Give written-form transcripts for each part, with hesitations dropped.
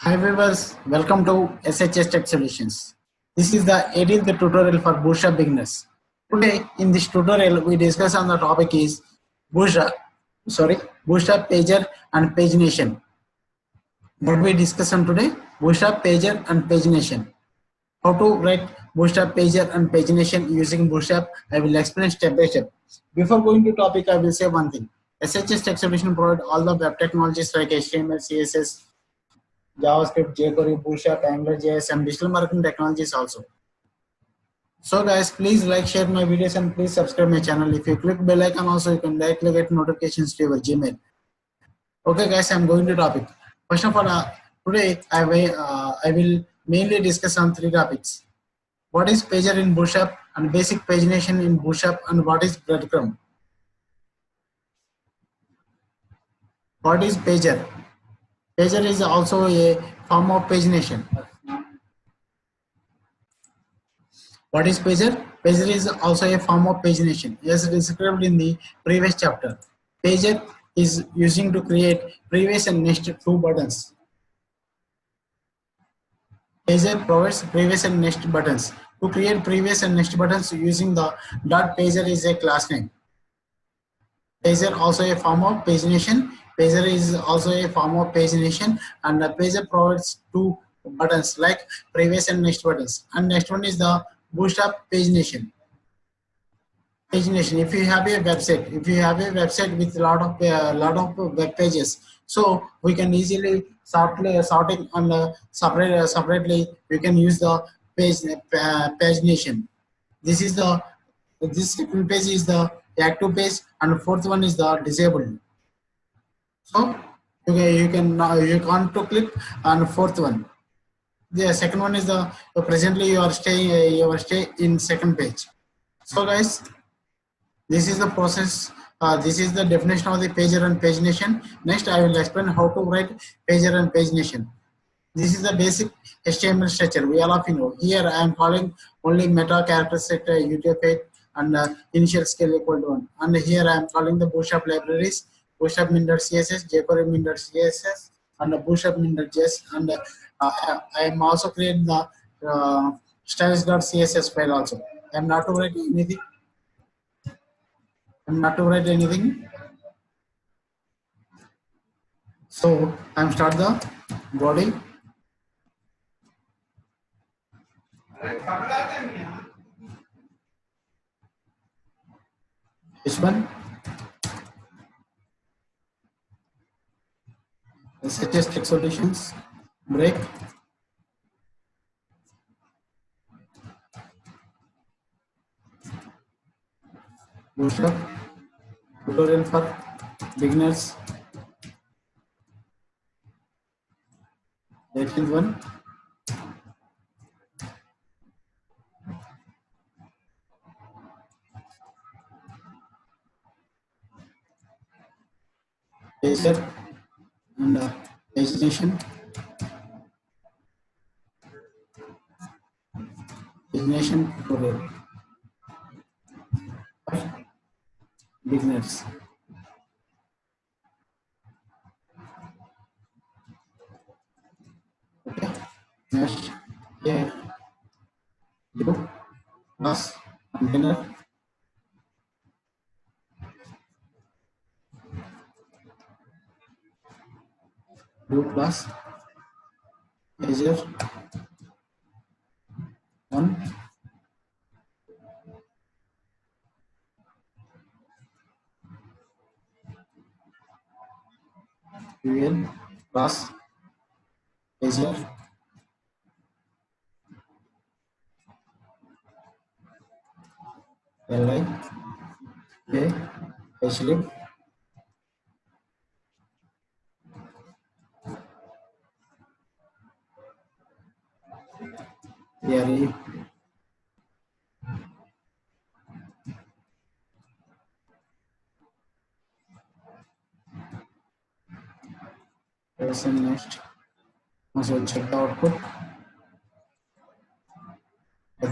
Hi viewers, welcome to SHS Tech Solutions. This is the 18th tutorial for Bootstrap beginners. Today in this tutorial we discuss on the topic is Bootstrap, Bootstrap Pager and Pagination. What we discuss on today? Bootstrap Pager and Pagination. How to write Bootstrap Pager and Pagination using Bootstrap, I will explain step by step. Before going to topic, I will say one thing. SHS Tech Solution provide all the web technologies like HTML, CSS, JavaScript, jQuery, Bootstrap, AngularJS, and digital marketing technologies also. So guys, please like, share my videos, and please subscribe my channel. If you click bell icon also, you can directly get notifications to your Gmail. Okay guys, I'm going to topic. First of all, today I will mainly discuss on three topics. What is pager in Bootstrap and basic pagination in Bootstrap, and what is breadcrumb? What is pager? Pager is also a form of pagination. What is pager? Pager is also a form of pagination, as described in the previous chapter. Pager is using to create previous and next two buttons. Pager provides previous and next buttons. To create previous and next buttons using the dot pager is a class name. Pager also a form of pagination. Pager is also a form of pagination, and the pager provides two buttons like previous and next buttons. And next one is the Bootstrap pagination. Pagination. If you have a website with a lot of web pages, so we can easily sorting and separately we can use the pagination. This second page is the active page, and fourth one is the disabled. So you can't to click on fourth one. The second one is the presently you are stay in second page. So guys, this is the process. This is the definition of the pager and pagination. Next, I will explain how to write pager and pagination. This is the basic HTML structure. We all of you know. Here I am calling only meta character set UTF-8 and initial scale equal to 1. And here I am calling the Bootstrap libraries, Bootstrap min.css, jQuery min.css, and Bootstrap min.js. And I am also creating the styles.css file also. I am not to write anything. So I'm start the body. H1 SHS Tech Solutions break Bootstrap tutorial for beginners 18th one. Pager and pagination. Pagination tutorial for beginners. Okay. Next, here do plus container do plus pager 1 UL plus pager li pagelib re next. Also check the output.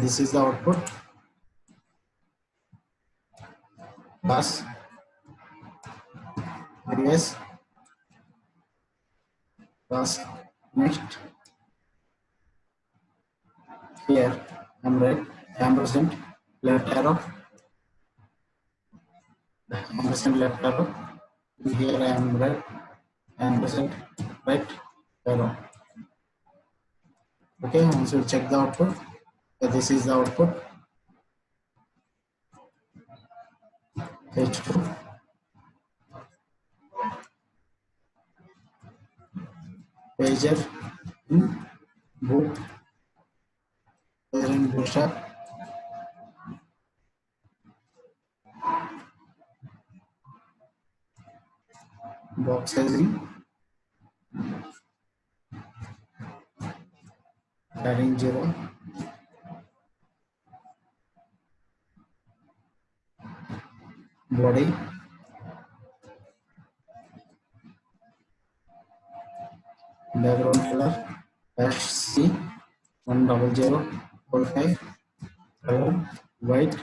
This is the output plus previous plus Next, here I'm right, ampersand left arrow, ampersand left arrow. Here I am right, ampersand right arrow. Okay, once we check the output, so this is the output. H2 pager in boot pager in bootstrap box sizing padding 0 body background color -C 10045 color white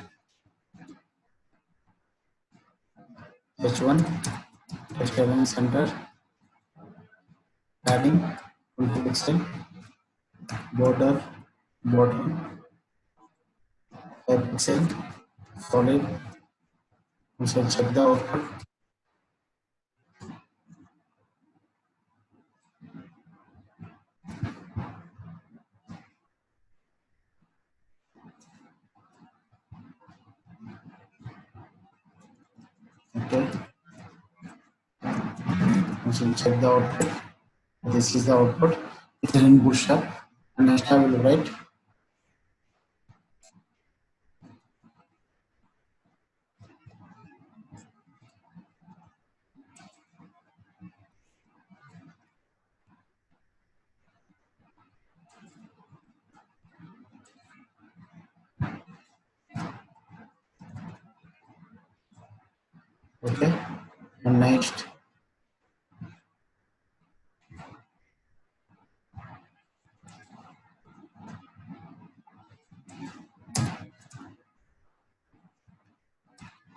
H1 text align center padding 20 pixel border bottom 5 pixel solid. So check the output. Okay, so check the output. This is the output. It is in Bootstrap. And next I will write. Okay, and next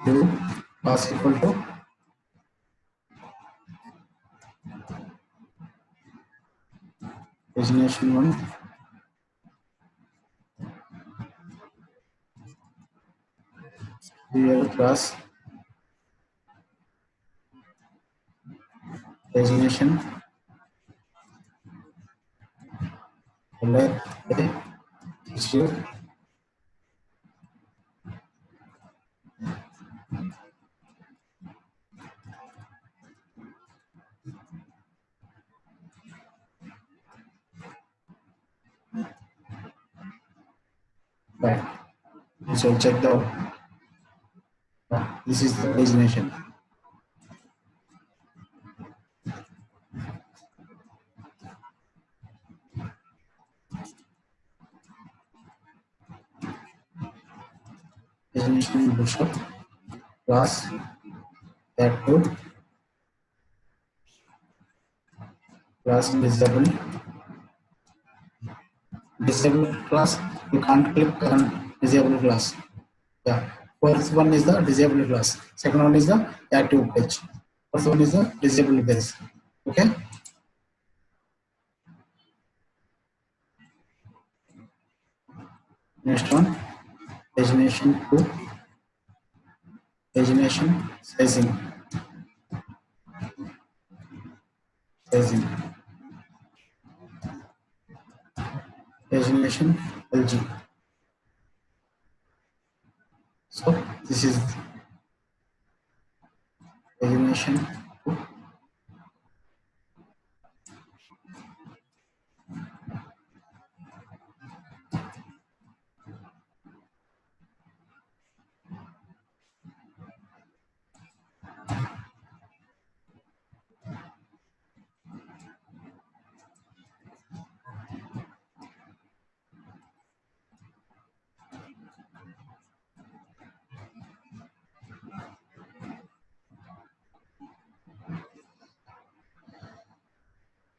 do pass equal to pagination 1 real class pagination color a issue back. So check the this is the pagination. Pagination Bootstrap class that to class disabled class. You can't click on disabled class. Yeah, first one is the disabled class. Second one is the active page. First one is the disabled page. Okay. Next one, pagination 2, pagination sizing, pagination LG. So this is pagination 2.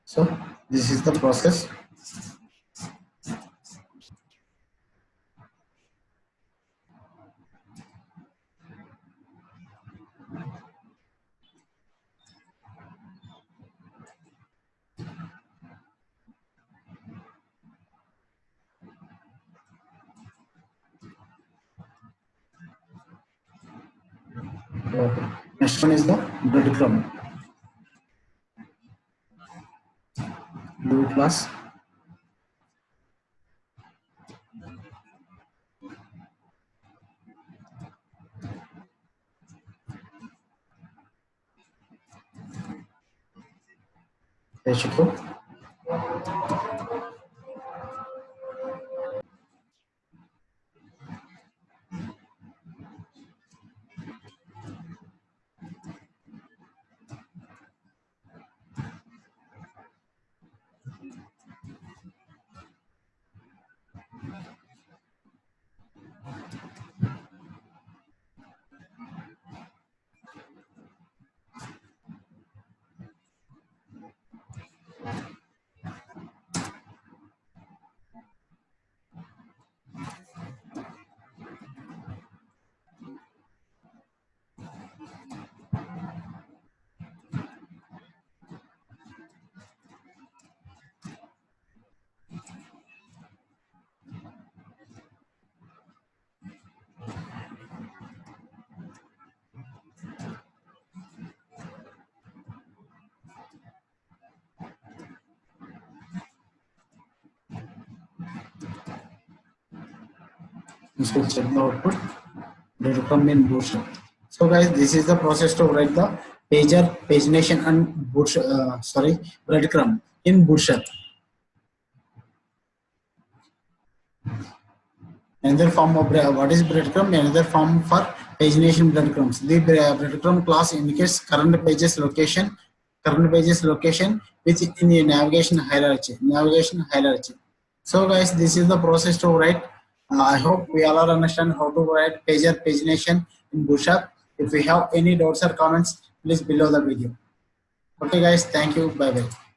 So this is the process. Okay. Next one is the breadcrumb. Blue class. H2. This will check the output. Breadcrumb in Bootstrap. So guys, this is the process to write the pager, pagination, and breadcrumb in Bootstrap. Another form of what is breadcrumb? Another form for pagination breadcrumbs. The breadcrumb class indicates current pages location within a navigation hierarchy. So guys, this is the process to write. I hope we all understand how to write pager pagination in Bootstrap. If we have any doubts or comments, please below the video. Okay guys, thank you. Bye bye.